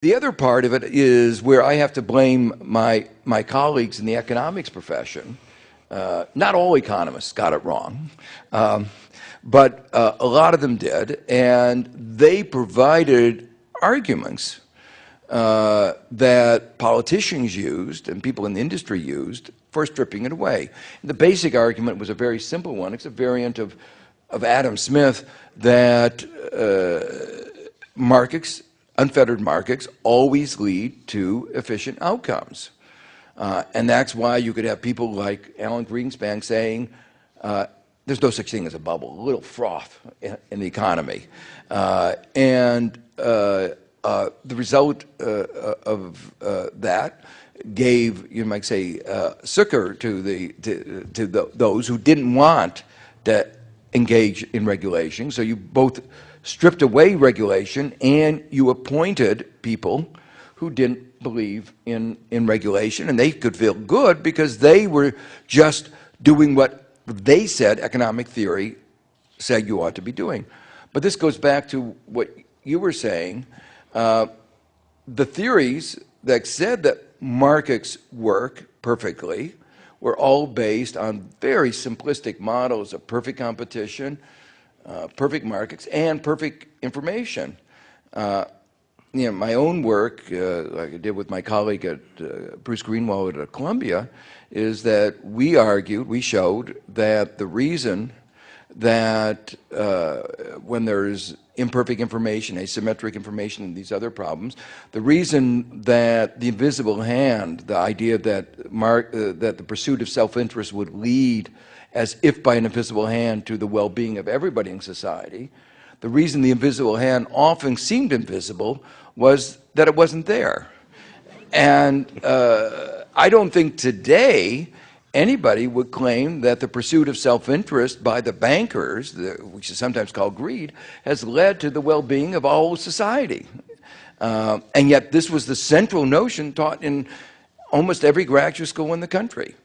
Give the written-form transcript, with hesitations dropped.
The other part of it is where I have to blame my colleagues in the economics profession. Not all economists got it wrong, but a lot of them did, and they provided arguments that politicians used and people in the industry used for stripping it away. And the basic argument was a very simple one. It's a variant of Adam Smith that markets, unfettered markets, always lead to efficient outcomes. And that's why you could have people like Alan Greenspan saying, there's no such thing as a bubble, a little froth in the economy. And the result of that gave, you might say, succor to those who didn't want to engage in regulation. So you both stripped away regulation and you appointed people who didn't believe in regulation, and they could feel good because they were just doing what they said economic theory said you ought to be doing. But this goes back to what you were saying. The theories that said that markets work perfectly were all based on very simplistic models of perfect competition, perfect markets, and perfect information. You know, my own work, like I did with my colleague at Bruce Greenwald at Columbia, is that we showed that the reason that when there's imperfect information, asymmetric information, and these other problems, the reason that the invisible hand, the idea that the pursuit of self-interest would lead, as if by an invisible hand, to the well-being of everybody in society, the reason the invisible hand often seemed invisible was that it wasn't there. And I don't think today anybody would claim that the pursuit of self-interest by the bankers, which is sometimes called greed, has led to the well-being of all society. And yet this was the central notion taught in almost every graduate school in the country.